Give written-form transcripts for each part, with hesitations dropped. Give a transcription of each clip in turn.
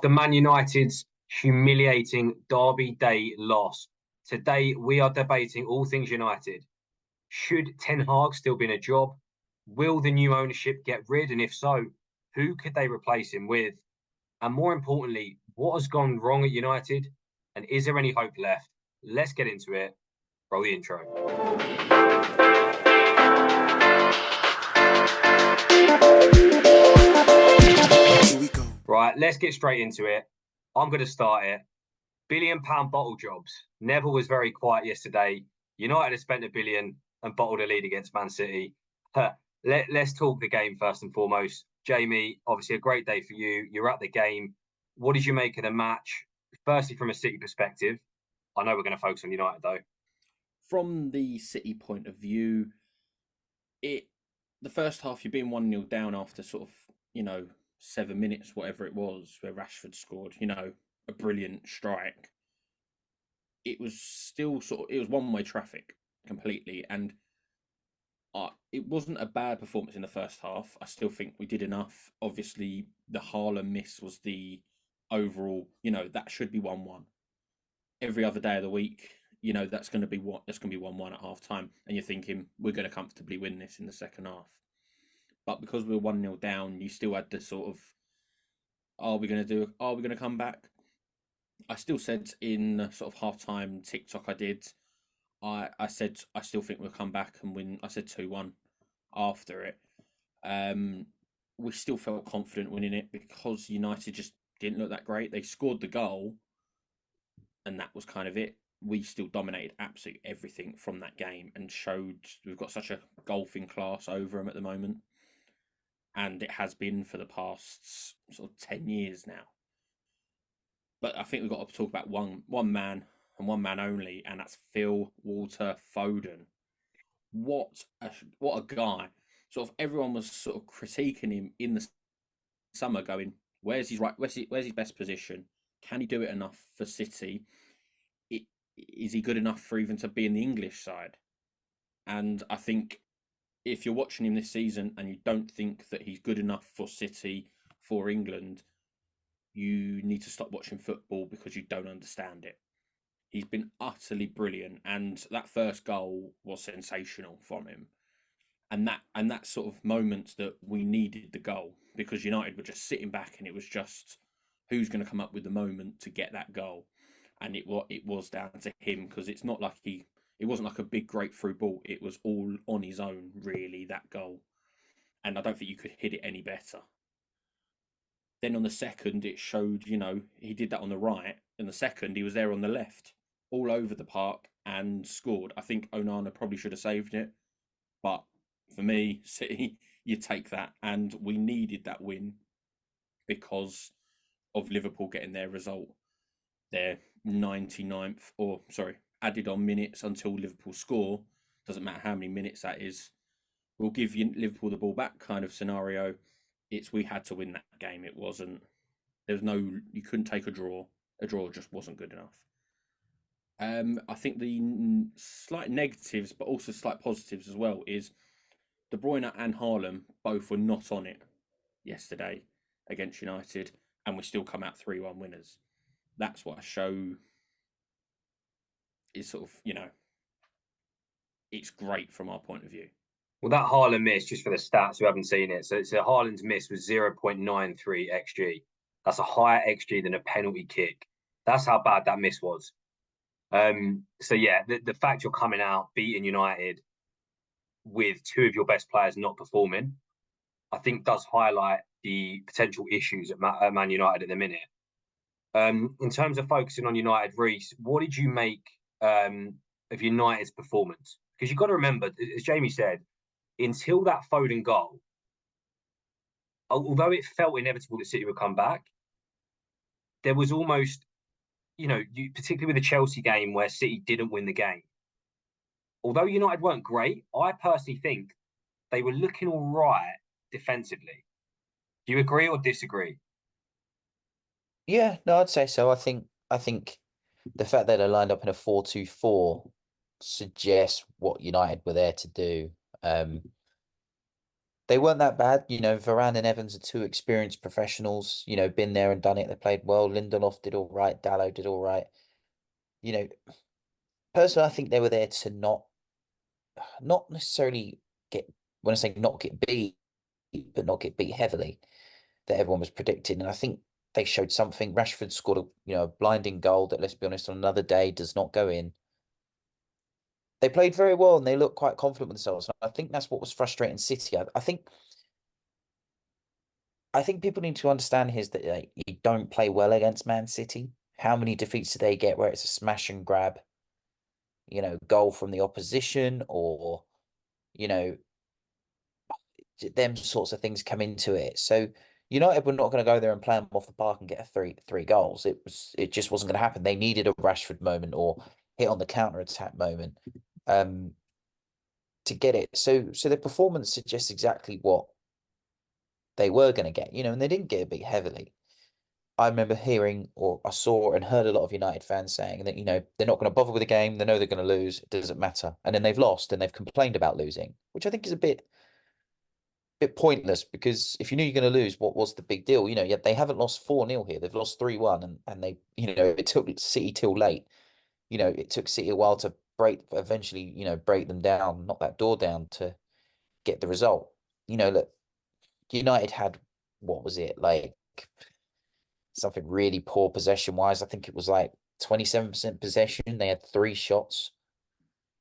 After Man United's humiliating Derby Day loss, today we are debating all things United. Should Ten Hag still be in a job? Will the new ownership get rid? And if so, who could they replace him with? And more importantly, what has gone wrong at United? And is there any hope left? Let's get into it. Roll the intro. Here we go. Right, let's get straight into it. I'm going to start it. £1 billion bottle jobs. Neville was very quiet yesterday. United has spent £1 billion and bottled a lead against Man City. Let's talk the game first and foremost. Jamie, obviously a great day for you. You're at the game. What did you make of the match? Firstly, from a City perspective. I know we're going to focus on United though. From the City point of view, the first half you've been 1-0 down after sort of, 7 minutes, whatever it was, where Rashford scored, a brilliant strike. It was still it was one-way traffic completely, and it wasn't a bad performance in the first half. I still think we did enough. Obviously, the Haaland miss was the overall, that should be 1-1. Every other day of the week, that's going to be 1-1 at half time, and you're thinking we're going to comfortably win this in the second half. But because we were 1-0 down, you still had the sort of, are we going to come back? I still said in sort of half time TikTok I did, I said I still think we'll come back and win. I said 2-1 after it. We still felt confident winning it because United just didn't look that great. They scored the goal, and that was kind of it. We still dominated absolutely everything from that game and showed we've got such a golfing class over them at the moment. And it has been for the past sort of 10 years now. But I think we've got to talk about one man and one man only, and that's Phil Walter Foden. What a guy. Sort of everyone was sort of critiquing him in the summer, going, where's his best position? Can he do it enough for City? Is he good enough for even to be in the English side? And I think if you're watching him this season and you don't think that he's good enough for City, for England, you need to stop watching football because you don't understand it. He's been utterly brilliant, and that first goal was sensational from him. And that sort of moments that we needed the goal, because United were just sitting back and it was just who's going to come up with the moment to get that goal. And it was down to him, because it's not like it wasn't like a big great through ball. It was all on his own, really, that goal. And I don't think you could hit it any better. Then on the second, it showed, he did that on the right. And the second, he was there on the left, all over the park, and scored. I think Onana probably should have saved it. But for me, City, you take that. And we needed that win because of Liverpool getting their result. Their 99th, added on minutes until Liverpool score. Doesn't matter how many minutes that is. We'll give you Liverpool the ball back kind of scenario. We had to win that game. It wasn't, you couldn't take a draw. A draw just wasn't good enough. I think the slight negatives, but also slight positives as well, is De Bruyne and Haaland both were not on it yesterday against United, and we still come out 3-1 winners. That's what I show is sort of, it's great from our point of view. Well, that Haaland miss, just for the stats who haven't seen it, so Haaland's miss was 0.93 XG. That's a higher XG than a penalty kick. That's how bad that miss was. So yeah, the fact you're coming out beating United with two of your best players not performing, I think does highlight the potential issues at Man United at the minute. In terms of focusing on United, Reece, what did you make of United's performance? Because you've got to remember, as Jamie said, until that Foden goal, although it felt inevitable that City would come back, there was almost, particularly with the Chelsea game where City didn't win the game. Although United weren't great, I personally think they were looking all right defensively. Do you agree or disagree? Yeah, no, I'd say so. I think the fact that they lined up in a 4-2-4 suggests what United were there to do. they weren't that bad. Varane and Evans are two experienced professionals. Been there and done it. They played well. Lindelof did all right. Dallo did all right. You know, Personally, I think they were there to not necessarily get, when I say not get beat, but not get beat heavily, that everyone was predicting. And I think they showed something. Rashford scored a blinding goal that, let's be honest, on another day does not go in. They played very well and they looked quite confident with themselves. I think that's what was frustrating City. I think people need to understand here is that you don't play well against Man City. How many defeats do they get where it's a smash and grab, goal from the opposition, or you know them sorts of things come into it. So United were not going to go there and play them off the park and get three goals. It just wasn't going to happen. They needed a Rashford moment or hit on the counter attack moment to get it. So the performance suggests exactly what they were going to get, and they didn't get a bit heavily. I remember hearing, or I saw and heard a lot of United fans saying that, they're not going to bother with the game. They know they're going to lose. It doesn't matter. And then they've lost and they've complained about losing, which I think is a bit pointless, because if you knew you're going to lose, what was the big deal? Yet they haven't lost 4-0 here. They've lost 3-1 and they, it took City till late. It took City a while to eventually, break them down, knock that door down to get the result. Look, United had, what was it, like something really poor possession wise. I think it was like 27% possession. They had 3 shots.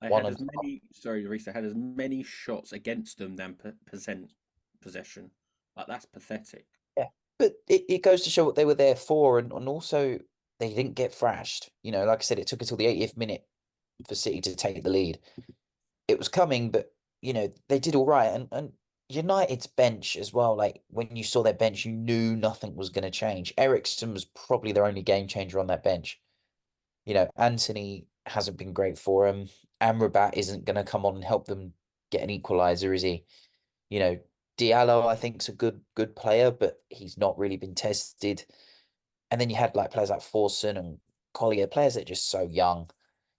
They One had on as many, sorry, Reece, they had as many shots against them than possession. Like, that's pathetic. Yeah, but it goes to show what they were there for, and also they didn't get thrashed. Like I said, it took until the 80th minute for City to take the lead. It was coming, but they did all right. And United's bench as well. Like, when you saw their bench, you knew nothing was going to change. Eriksen was probably their only game changer on that bench. Anthony hasn't been great for him. Amrabat isn't going to come on and help them get an equaliser, is he? Diallo, I think, is a good player, but he's not really been tested. And then you had like players like Forson and Collier, players that are just so young.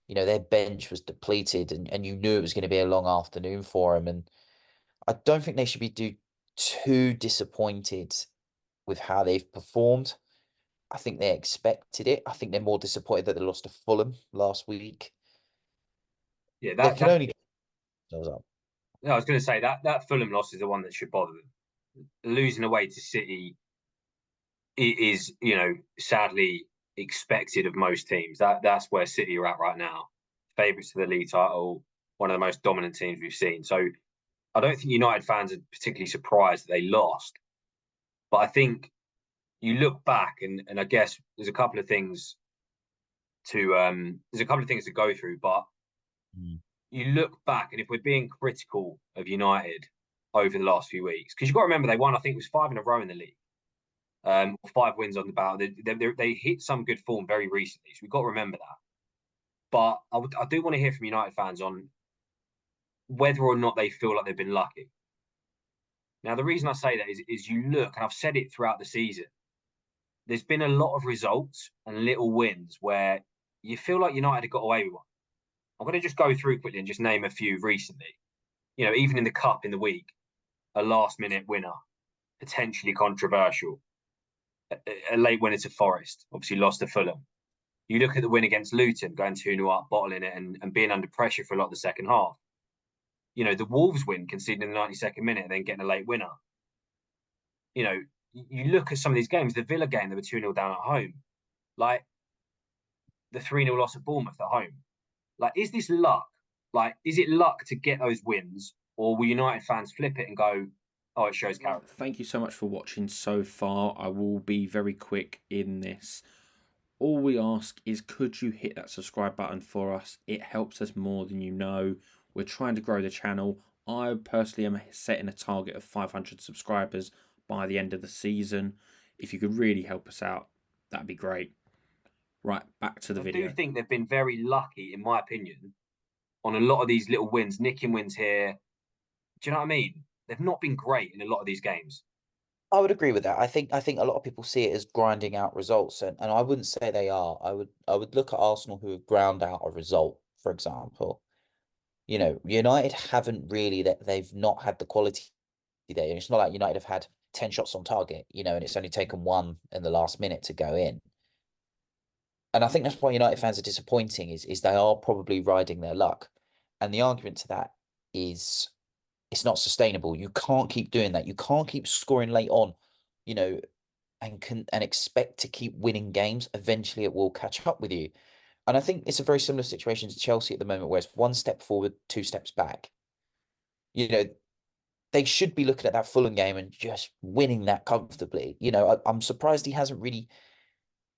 Their bench was depleted, and you knew it was going to be a long afternoon for them. And I don't think they should be too disappointed with how they've performed. I think they expected it. I think they're more disappointed that they lost to Fulham last week. Yeah, They can only get themselves up. I was going to say that Fulham loss is the one that should bother them. Losing away to City is, sadly expected of most teams. That's where City are at right now. Favourites to the league title, one of the most dominant teams we've seen. So I don't think United fans are particularly surprised that they lost. But I think you look back and I guess there's a couple of things to go through. But you look back, and if we're being critical of United over the last few weeks, because you've got to remember they won, I think it was 5 in a row in the league. 5 wins on the bout. They hit some good form very recently, so we've got to remember that. But I do want to hear from United fans on whether or not they feel like they've been lucky. Now, the reason I say that is you look, and I've said it throughout the season, there's been a lot of results and little wins where you feel like United have got away with one. I'm going to just go through quickly and just name a few recently. Even in the Cup in the week, a last-minute winner, potentially controversial. A late winner to Forest, obviously lost to Fulham. You look at the win against Luton, going 2-0 up, bottling it, and being under pressure for a lot of the second half. The Wolves win, conceding in the 92nd minute, and then getting a late winner. You look at some of these games, the Villa game, they were 2-0 down at home. Like, the 3-0 loss at Bournemouth at home. Like, is this luck? Like, is it luck to get those wins? Or will United fans flip it and go, oh, it shows character? Thank you so much for watching so far. I will be very quick in this. All we ask is, could you hit that subscribe button for us? It helps us more than you know. We're trying to grow the channel. I personally am setting a target of 500 subscribers by the end of the season. If you could really help us out, that'd be great. Right, back to the video. I do think they've been very lucky, in my opinion, on a lot of these little wins, nicking wins here. Do you know what I mean? They've not been great in a lot of these games. I would agree with that. I think a lot of people see it as grinding out results, and I wouldn't say they are. I would look at Arsenal, who have ground out a result, for example. United haven't really, that they've not had the quality there. And it's not like United have had 10 shots on target, you know, and it's only taken one in the last minute to go in. And I think that's why United fans are disappointing is they are probably riding their luck. And the argument to that is it's not sustainable. You can't keep doing that. You can't keep scoring late on, you know, and expect to keep winning games. Eventually it will catch up with you. And I think it's a very similar situation to Chelsea at the moment, where it's one step forward, two steps back. You know, they should be looking at that Fulham game and just winning that comfortably. You know, I'm surprised he hasn't really.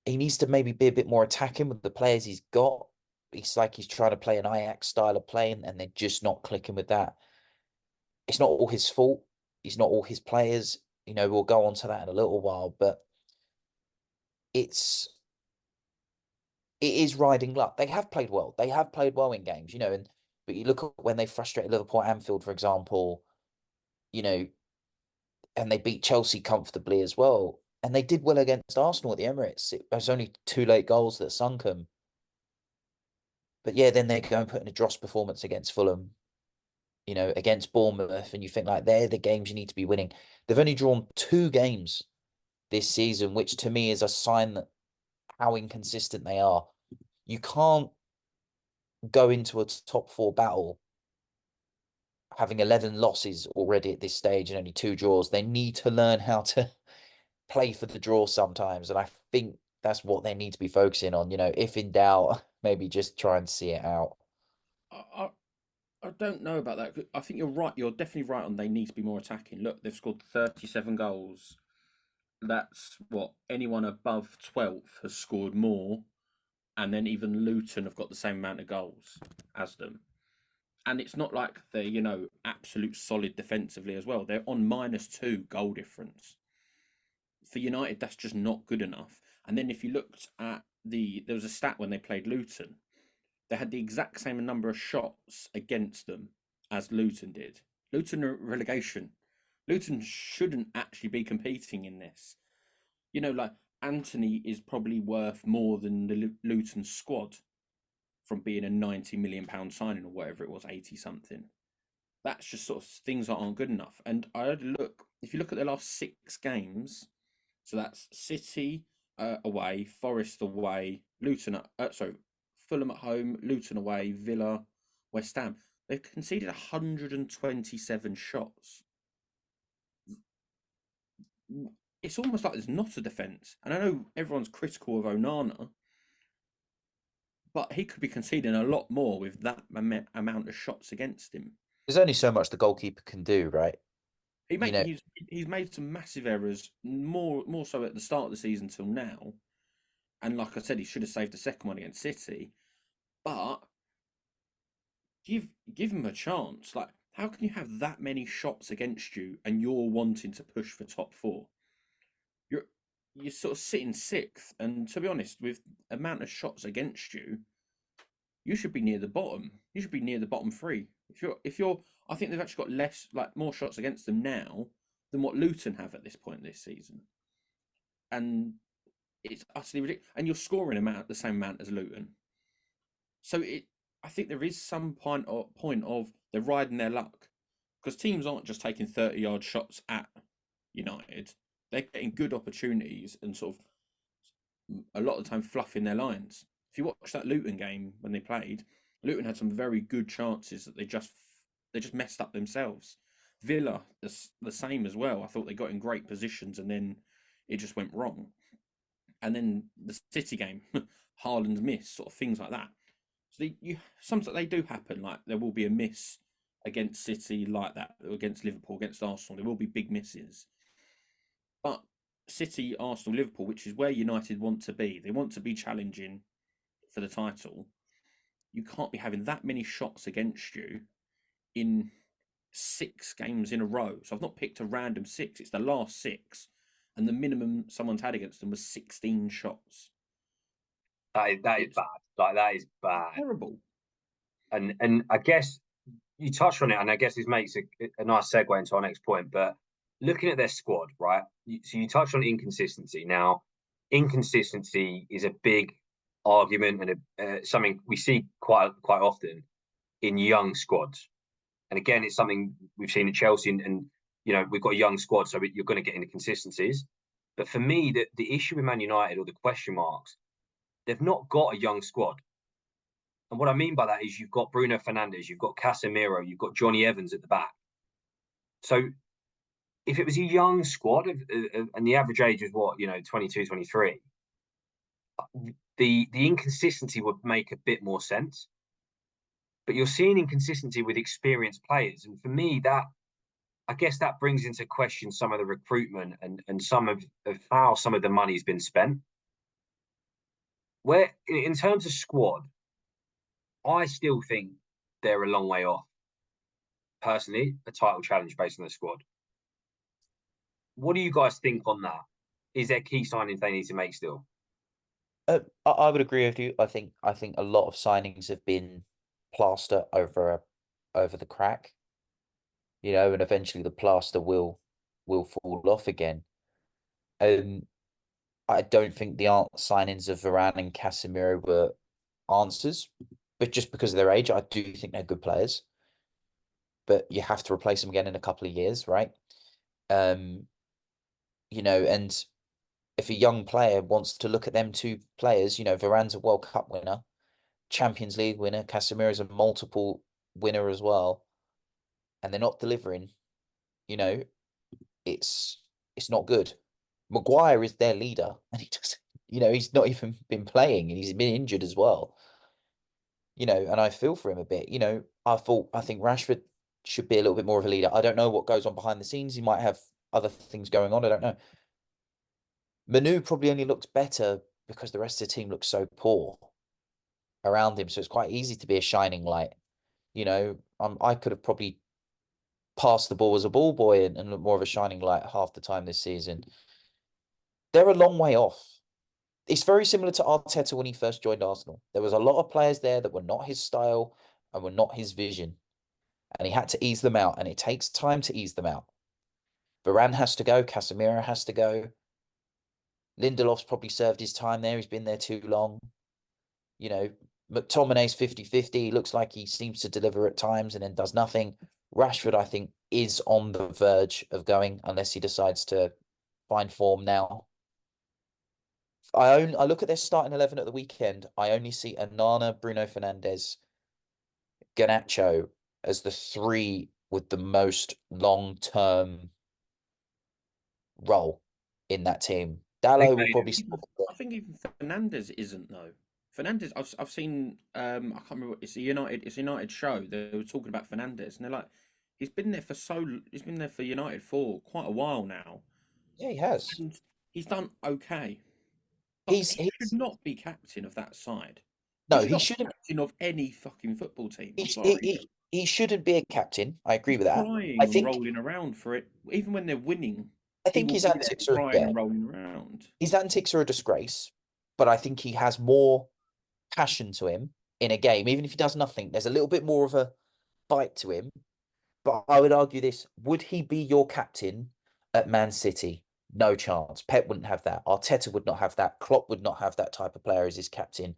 He needs to maybe be a bit more attacking with the players he's got. It's like he's trying to play an Ajax style of playing, and they're just not clicking with that. It's not all his fault. It's not all his players. You know, we'll go on to that in a little while, but it is riding luck. They have played well. They have played well in games, you know, but you look at when they frustrated Liverpool at Anfield, for example, you know, and they beat Chelsea comfortably as well. And they did well against Arsenal at the Emirates. It was only 2 late goals that sunk them. But yeah, then they go and put in a dross performance against Fulham, you know, against Bournemouth, and you think like they're the games you need to be winning. They've only drawn 2 games this season, which to me is a sign that how inconsistent they are. You can't go into a top 4 battle having 11 losses already at this stage and only 2 draws. They need to learn how to play for the draw sometimes, and I think that's what they need to be focusing on. You know, if in doubt, maybe just try and see it out. I, I don't know about that. I think you're right. You're definitely right on they need to be more attacking. Look, they've scored 37 goals. That's what anyone above 12th has scored more. And then even Luton have got the same amount of goals as them. And it's not like they're, you know, absolute solid defensively as well. They're on -2 goal difference. For United, that's just not good enough. And then if you looked at there was a stat when they played Luton, they had the exact same number of shots against them as Luton did. Luton are relegation. Luton shouldn't actually be competing in this. You know, like Anthony is probably worth more than the Luton squad from being a £90 million signing or whatever it was, 80 something. That's just sort of things that aren't good enough. And I had a look, if you look at the last 6 games, so that's City away, Forest away, Fulham at home, Luton away, Villa, West Ham. They've conceded 127 shots. It's almost like there's not a defence. And I know everyone's critical of Onana, but he could be conceding a lot more with that amount of shots against him. There's only so much the goalkeeper can do, right? He's made some massive errors, more so at the start of the season till now. And like I said, he should have saved the second one against City. But give him a chance. Like, how can you have that many shots against you and you're wanting to push for top 4? You're sort of sitting 6th, and to be honest, with the amount of shots against you, you should be near the bottom. You should be near the bottom 3. If you're, I think they've actually got more shots against them now than what Luton have at this point this season, and it's utterly ridiculous. And you're scoring the same amount as Luton. So I think there is some point of they're riding their luck, because teams aren't just taking 30-yard shots at United. They're getting good opportunities and sort of a lot of the time fluffing their lines. If you watch that Luton game when they played, Luton had some very good chances that they just messed up themselves. Villa, the same as well. I thought they got in great positions and then it just went wrong. And then the City game, Haaland's miss, sort of things like that. So sometimes they do happen. Like there will be a miss against City like that, against Liverpool, against Arsenal. There will be big misses. But City, Arsenal, Liverpool, which is where United want to be. They want to be challenging for the title. You can't be having that many shots against you in 6 games in a row. So I've not picked a random 6. It's the last 6. And the minimum someone's had against them was 16 shots. That is bad. Like, that is bad. Terrible. And I guess you touched on it, and I guess this makes a nice segue into our next point. But looking at their squad, right? So you touched on inconsistency. Now, inconsistency is a big argument and something we see quite often in young squads. And again, it's something we've seen at Chelsea and we've got a young squad, so you're going to get inconsistencies. But for me, the issue with Man United, or the question marks, they've not got a young squad. And what I mean by that is you've got Bruno Fernandes, you've got Casemiro, you've got Johnny Evans at the back. So if it was a young squad and the average age was what, 22, 23, the inconsistency would make a bit more sense. But you're seeing inconsistency with experienced players. And for me, I guess that brings into question some of the recruitment and some of how some of the money's been spent. Where, in terms of squad, I still think they're a long way off. Personally, a title challenge based on the squad. What do you guys think on that? Is there key signings they need to make still? I would agree with you. I think a lot of signings have been plaster over the crack, and eventually the plaster will fall off again. I don't think the signings of Varane and Casemiro were answers, but just because of their age, I do think they're good players. But you have to replace them again in a couple of years, right? And if a young player wants to look at them two players, Varane's a World Cup winner, Champions League winner, Casemiro's a multiple winner as well, and they're not delivering, it's not good. Maguire is their leader, and he doesn't, he's not even been playing, and he's been injured as well. And I feel for him a bit. I think Rashford should be a little bit more of a leader. I don't know what goes on behind the scenes. He might have other things going on. I don't know. Manu probably only looks better because the rest of the team looks so poor around him. So it's quite easy to be a shining light. I could have probably passed the ball as a ball boy and look more of a shining light half the time this season. They're a long way off. It's very similar to Arteta when he first joined Arsenal. There was a lot of players there that were not his style and were not his vision. And he had to ease them out, and it takes time to ease them out. Varane has to go. Casemiro has to go. Lindelof's probably served his time there. He's been there too long. McTominay's 50-50. Looks like he seems to deliver at times and then does nothing. Rashford, I think, is on the verge of going unless he decides to find form now. I look at their starting 11 at the weekend. I only see Onana, Bruno Fernandes, Garnacho as the three with the most long-term role in that team. Dallo will probably. I think even Fernandes isn't though. Fernandes, I've seen. I can't remember. It's a United show. They were talking about Fernandes, and they're like, he's been there for United for quite a while now. Yeah, he has. And he's done okay. He should not be captain of that side. No, he shouldn't be captain of any fucking football team. He shouldn't be a captain. I agree with that. I think rolling around for it, even when they're winning. I think his antics are rolling around. His antics are a disgrace, but I think he has more passion to him in a game. Even if he does nothing, there's a little bit more of a bite to him. But I would argue this: would he be your captain at Man City? No chance. Pep wouldn't have that. Arteta would not have that. Klopp would not have that type of player as his captain.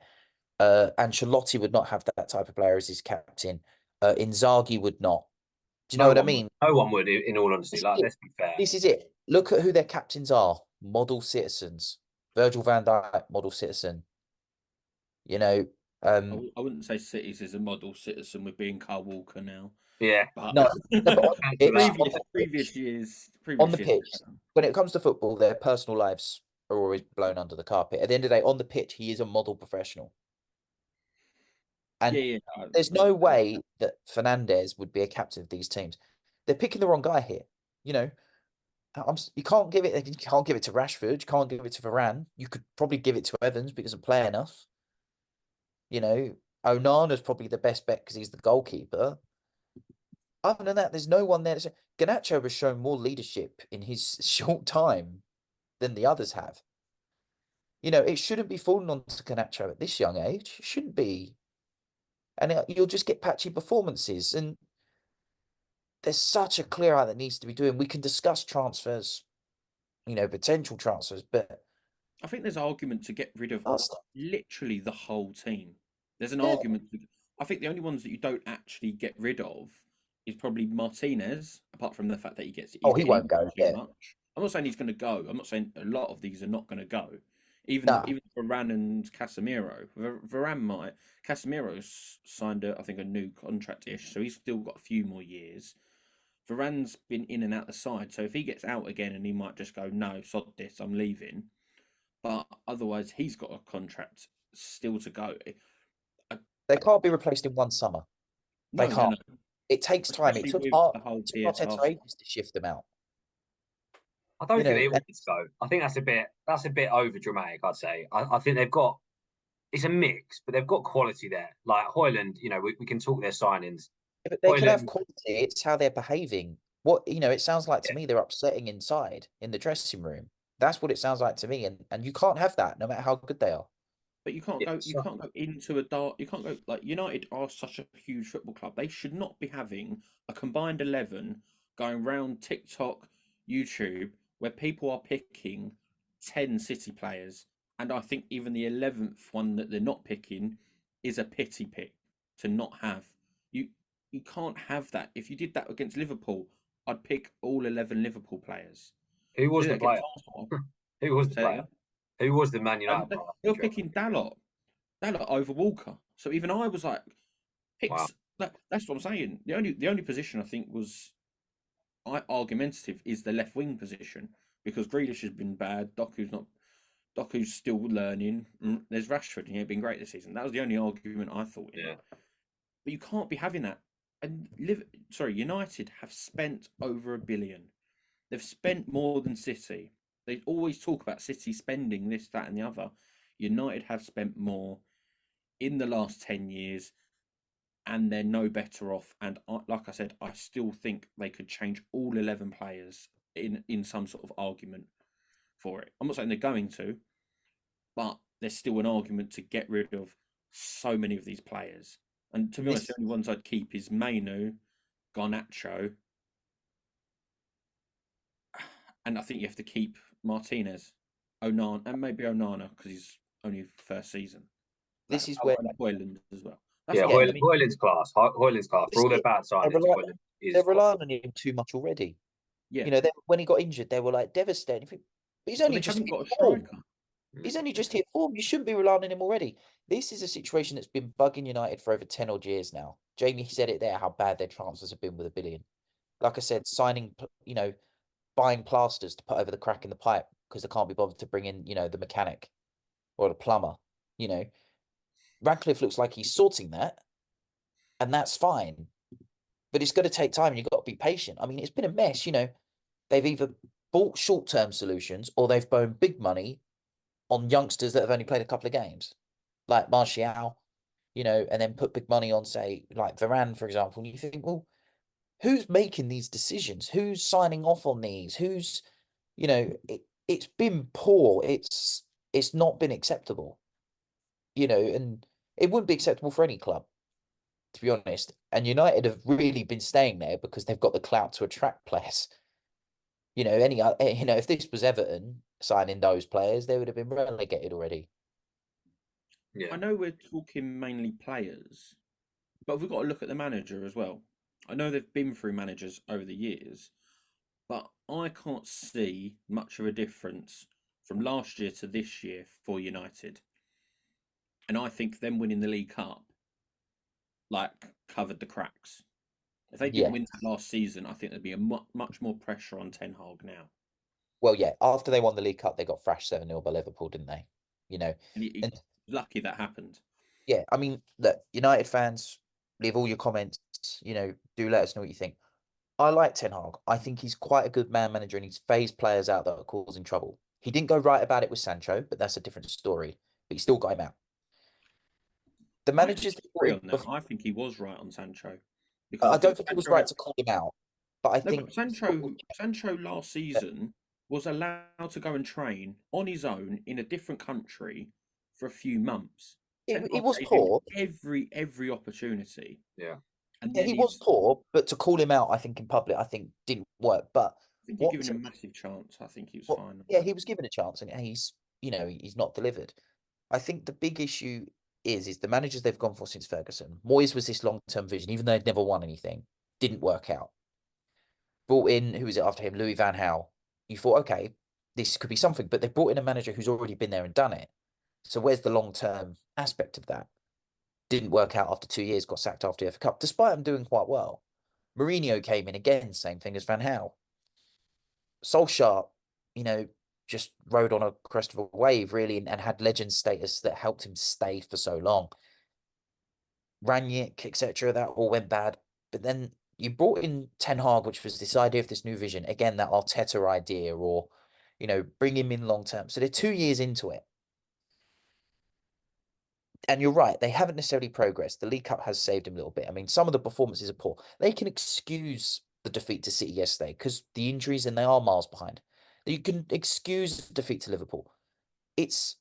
Ancelotti would not have that type of player as his captain. Inzaghi would not. Do you know what I mean? No one would, in all honesty. Let's be fair. This is it. Look at who their captains are. Model citizens. Virgil van Dijk, model citizen. I wouldn't say City's is a model citizen with being Kyle Walker now. Yeah. But no, previous years. On the pitch, when it comes to football, their personal lives are always blown under the carpet. At the end of the day, on the pitch, he is a model professional. And there's no way that Fernandes would be a captain of these teams. They're picking the wrong guy here. You can't give it. You can't give it to Rashford. You can't give it to Varane. You could probably give it to Evans because he doesn't play enough. Onana's probably the best bet because he's the goalkeeper. Other than that, there's no one there. Garnacho has shown more leadership in his short time than the others have. It shouldn't be falling on to Garnacho at this young age. It shouldn't be. And you'll just get patchy performances. And there's such a clear eye that needs to be doing. We can discuss transfers, potential transfers, but I think there's argument to get rid of literally the whole team. There's an argument. I think the only ones that you don't actually get rid of is probably Martinez, apart from the fact that he's Oh, he getting won't go. injured too Yeah, much. I'm not saying he's going to go. I'm not saying a lot of these are not going to go. Even nah. even Varane and Casemiro. Varane might. Casemiro's signed I think a new contract-ish, so he's still got a few more years. Varane's been in and out the side, so if he gets out again and he might just go, no, sod this, I'm leaving. But otherwise, he's got a contract still to go. They can't be replaced in one summer. They No, can't. no. It takes time. It Especially took with the whole Arteta PSR. ages to shift them out. I don't You think know, they want to go. I think that's a bit over dramatic. I'd say. I think they've got it's a mix, but they've got quality there. Like Hoyland, we can talk their signings. but they can have Hoyland, quality. It's how they're behaving. What it sounds like to yeah, me they're upsetting inside in the dressing room. That's what it sounds like to me, and you can't have that no matter how good they are. But you can't yeah, go. You can't go into a dark. You can't go like United are such a huge football club. They should not be having a combined 11 going round TikTok, YouTube, where people are picking 10 City players, and I think even the 11th one that they're not picking is a pity pick to not have. You you can't have that. If you did that against Liverpool, I'd pick all 11 Liverpool players. Who To was do the that against player? Arsenal, Who was the say that player? again. Who was the Man And United player? they were picking Dalot over Walker. So even I was like, Wow. picks that's what I'm saying. The only position I think was argumentative is the left wing position because Grealish has been bad. Doku's still learning. There's Rashford, and he ain't been great this season. That was the only argument I thought in. Yeah. But you can't be having that. And United have spent over £1 billion. They've spent more than City. They always talk about City spending this, that, and the other. United have spent more in the last 10 years and they're no better off. And like I said, I still think they could change all 11 players in some sort of argument for it. I'm not saying they're going to, but there's still an argument to get rid of so many of these players. And to be honest, the only ones I'd keep is Mainu, Garnacho, and I think you have to keep Martinez, Onana, and maybe Onana because he's only first season. This is where Hoyland as well. Yeah, Hoyland's class. Hoyland's class. For all their bad signings, Hoyland is they're class. relying on him too much already. Yeah. When he got injured, they were like devastated. But he's only just hit got a form. striker. He's only just hit form. You shouldn't be relying on him already. This is a situation that's been bugging United for over 10 odd years now. Jamie said it there, how bad their transfers have been with $1 billion. Like I said, buying plasters to put over the crack in the pipe because they can't be bothered to bring in, the mechanic or the plumber. Radcliffe looks like he's sorting that, and that's fine. But it's going to take time and you've got to be patient. I mean, it's been a mess, They've either bought short-term solutions or they've burned big money on youngsters that have only played a couple of games, like Martial, and then put big money on, say, like Varane, for example. And you think, well, who's making these decisions? Who's signing off on these? Who's, it's been poor. It's not been acceptable, and it wouldn't be acceptable for any club, to be honest. And United have really been staying there because they've got the clout to attract players. If this was Everton signing those players, they would have been relegated already. Yeah. I know we're talking mainly players, but we've got to look at the manager as well. I know they've been through managers over the years, but I can't see much of a difference from last year to this year for United. And I think them winning the League Cup, covered the cracks. If they didn't win that last season, I think there'd be a much more pressure on Ten Hag now. Well, yeah, after they won the League Cup, they got thrashed 7-0 by Liverpool, didn't they? And lucky that happened. Yeah, I mean, look, United fans, leave all your comments, do let us know what you think. I like Ten Hag. I think he's quite a good manager and he's phased players out that are causing trouble. He didn't go right about it with Sancho, but that's a different story. But he still got him out. The managers I think he was right on Sancho. Because I don't think it was right to call him out. But I think Sancho last season was allowed to go and train on his own in a different country for a few months. He was poor. Every opportunity. Yeah. And he was poor, but to call him out, I think in public, I think didn't work. But I think you're giving him a massive chance. I think he was fine. Yeah, he was given a chance, and he's not delivered. I think the big issue is the managers they've gone for since Ferguson. Moyes was this long-term vision, even though they'd never won anything. didn't work out. Brought in, who was it after him? Louis van Gaal. You thought, okay, this could be something, but they brought in a manager who's already been there and done it. So where's the long-term aspect of that? Didn't work out after 2 years, got sacked after the FA Cup, despite them doing quite well. Mourinho came in again, same thing as Van Gaal. Solskjaer, just rode on a crest of a wave, really, and had legend status that helped him stay for so long. Rangnick, etc., that all went bad. But then you brought in Ten Hag, which was this idea of this new vision. Again, that Arteta idea, or, bring him in long term. So they're 2 years into it. And you're right, they haven't necessarily progressed. The League Cup has saved him a little bit. I mean, some of the performances are poor. They can excuse the defeat to City yesterday because the injuries and they are miles behind. You can excuse the defeat to Liverpool. It's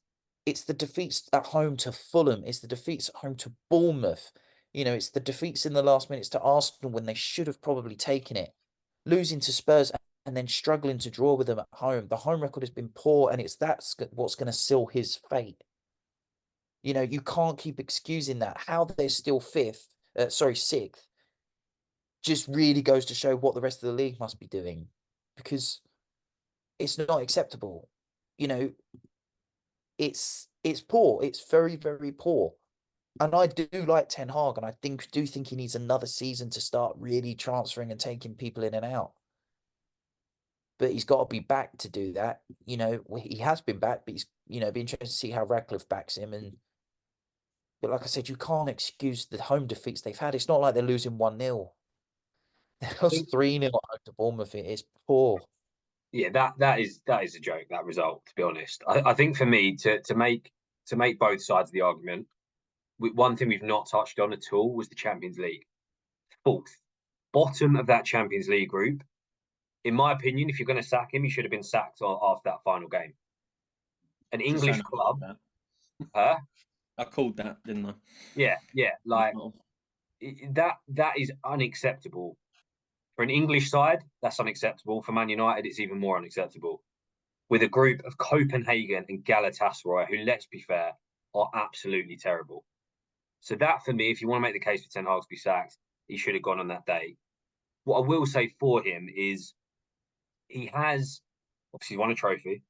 the defeats at home to Fulham. It's the defeats at home to Bournemouth. It's the defeats in the last minutes to Arsenal when they should have probably taken it. Losing to Spurs and then struggling to draw with them at home. The home record has been poor, and that's what's going to seal his fate. You can't keep excusing that. How they're still sixth, just really goes to show what the rest of the league must be doing, because it's not acceptable. It's poor. It's very, very poor. And I do like Ten Hag, and I do think he needs another season to start really transferring and taking people in and out. But he's got to be back to do that. He has been back, but he's, be interested to see how Radcliffe backs him. But like I said, you can't excuse the home defeats they've had. It's not like they're losing 1-0. They lost 3-0 to Bournemouth. It is poor. Yeah, that is a joke, that result, to be honest. I think for me to make both sides of the argument, one thing we've not touched on at all was the Champions League. Fourth, bottom of that Champions League group. In my opinion, if you're going to sack him, he should have been sacked after that final game. An English club, huh? I called that, didn't I? Yeah, like that is unacceptable. For an English side, that's unacceptable. For Man United, it's even more unacceptable. With a group of Copenhagen and Galatasaray, who, let's be fair, are absolutely terrible. So that, for me, if you want to make the case for Ten Hag to be sacked, he should have gone on that day. What I will say for him is he has obviously won a trophy.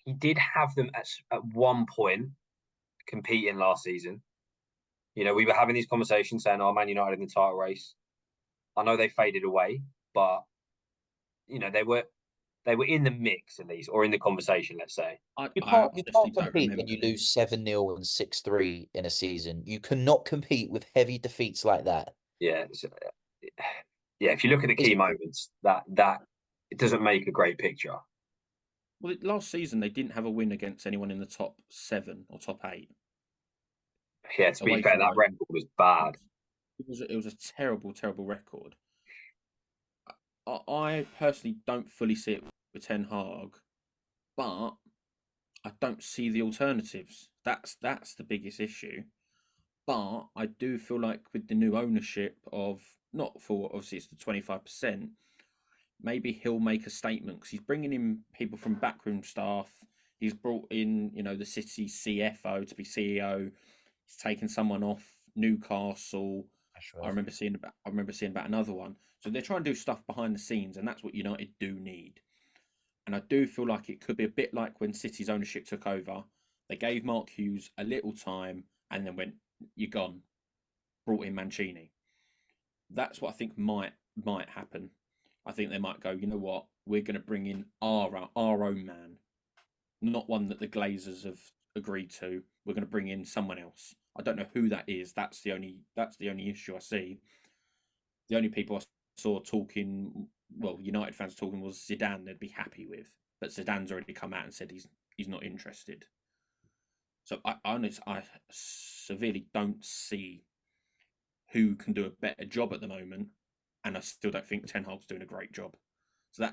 He did have them at one point competing last season. We were having these conversations saying, "Oh, Man United in the title race." I know they faded away, but they were in the mix at least, or in the conversation. Let's say you can't compete when you lose 7-0 and 6-3 in a season. You cannot compete with heavy defeats like that. Yeah, if you look at the key moments, that it doesn't make a great picture. Well, last season they didn't have a win against anyone in the top 7 or top 8. Yeah, to be fair, that record was bad. It was a terrible, terrible record. I personally don't fully see it with Ten Hag, but I don't see the alternatives. That's the biggest issue. But I do feel like with the new ownership of, not for obviously it's the 25%, maybe he'll make a statement because he's bringing in people from backroom staff. He's brought in, the City CFO to be CEO. He's taken someone off Newcastle. I remember seeing about another one. So they're trying to do stuff behind the scenes, and that's what United do need. And I do feel like it could be a bit like when City's ownership took over. They gave Mark Hughes a little time and then went, "You're gone." Brought in Mancini. That's what I think might happen. I think they might go, you know what? We're going to bring in our own man, not one that the Glazers have agreed to. We're going to bring in someone else. I don't know who that is. That's the only issue I see. The only people I saw talking, well, United fans talking, was Zidane. They'd be happy with, but Zidane's already come out and said he's not interested. So I severely don't see who can do a better job at the moment, and I still don't think Ten Hag's doing a great job. So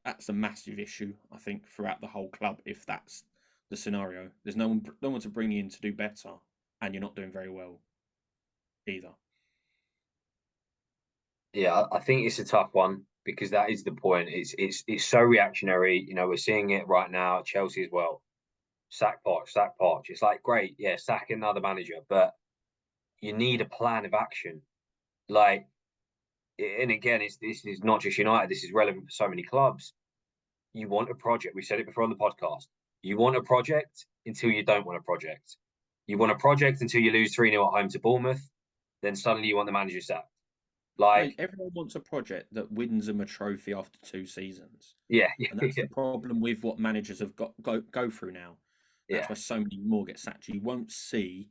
that's a massive issue, I think, throughout the whole club. If that's the scenario, there's no one to bring in to do better, and you're not doing very well either. Yeah, I think it's a tough one because that is the point. It's so reactionary. We're seeing it right now at Chelsea as well. Sack Poch. It's like, great, yeah, sack another manager, but you need a plan of action. Like, and again, this is not just United. This is relevant for so many clubs. You want a project. We said it before on the podcast. You want a project until you don't want a project. You want a project until you lose 3-0 at home to Bournemouth. Then suddenly you want the manager sacked. Like, everyone wants a project that wins them a trophy after 2 seasons. yeah, And that's the problem with what managers have got go through now. That's why so many more get sacked. You won't see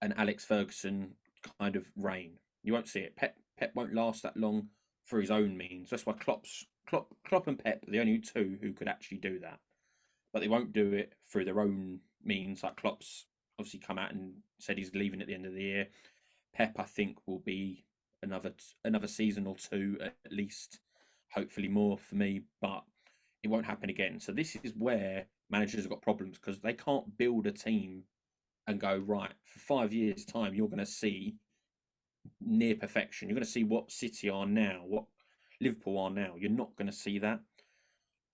an Alex Ferguson kind of reign. You won't see it. Pep won't last that long for his own means. That's why Klopp and Pep are the only two who could actually do that. But they won't do it through their own means. Like Klopp's obviously come out and said he's leaving at the end of the year. Pep, I think, will be another season or 2 at least, hopefully more for me, but it won't happen again. So this is where managers have got problems because they can't build a team and go, right, for 5 years' time, you're going to see near perfection. You're going to see what City are now, what Liverpool are now. You're not going to see that.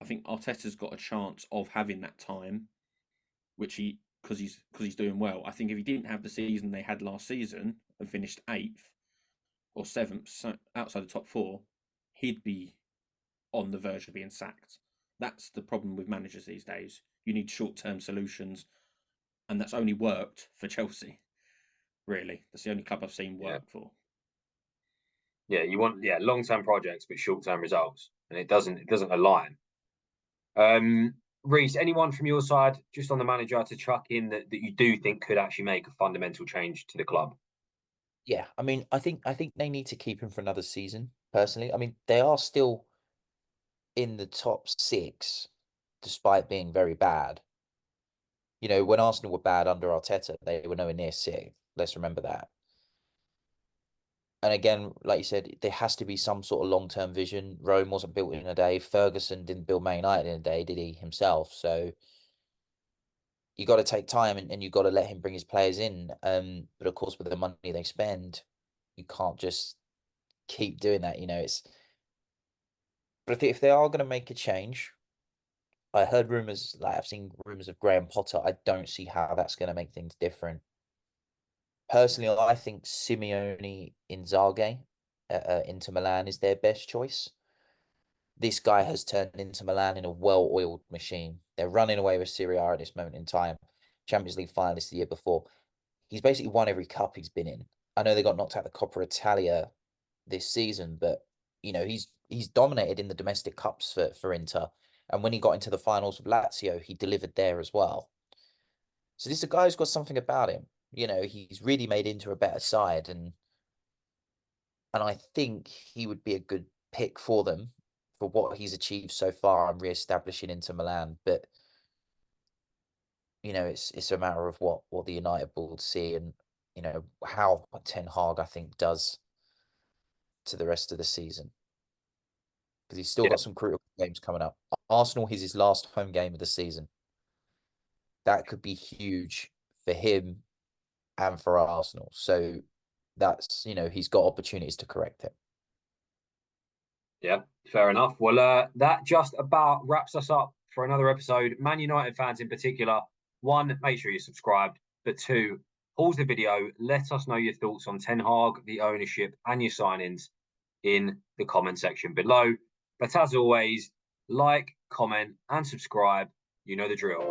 I think Arteta's got a chance of having that time, which because he's doing well. I think if he didn't have the season they had last season and finished 8th or 7th, so outside the top 4, he'd be on the verge of being sacked. That's the problem with managers these days. You need short-term solutions, and that's only worked for Chelsea. Really, that's the only club I've seen work for. Yeah, you want long-term projects but short-term results, and it doesn't align. Reece, anyone from your side, just on the manager, to chuck in that you do think could actually make a fundamental change to the club? Yeah, I mean, I think they need to keep him for another season. Personally, I mean, they are still in the top 6, despite being very bad. You know, when Arsenal were bad under Arteta, they were nowhere near 6th. Let's remember that. And again, like you said, there has to be some sort of long-term vision. Rome wasn't built in a day. Ferguson didn't build Man United in a day, did he himself? So you got to take time and you got to let him bring his players in. But of course, with the money they spend, you can't just keep doing that. You know, but I think if they are going to make a change, I heard rumors, like I've seen rumors of Graham Potter. I don't see how that's going to make things different. Personally, I think Simeone Inzaghi Inter Milan is their best choice. This guy has turned Inter Milan in a well-oiled machine. They're running away with Serie A at this moment in time. Champions League finalist the year before. He's basically won every cup he's been in. I know they got knocked out the Coppa Italia this season, but you know he's dominated in the domestic cups for Inter. And when he got into the finals of Lazio, he delivered there as well. So this is a guy who's got something about him. You know, he's really made into a better side, and I think he would be a good pick for them for what he's achieved so far and re-establishing Inter Milan. But you know, it's a matter of what the United board see, and you know how Ten Hag I think does to the rest of the season, because he's still got some critical games coming up. Arsenal is his last home game of the season. That could be huge for him and for Arsenal. So that's, you know, he's got opportunities to correct it. Yeah, fair enough. Well, that just about wraps us up for another episode. Man United fans in particular, 1, make sure you're subscribed, but 2, pause the video, let us know your thoughts on Ten Hag, the ownership, and your signings in the comment section below. But as always, like, comment, and subscribe. You know the drill.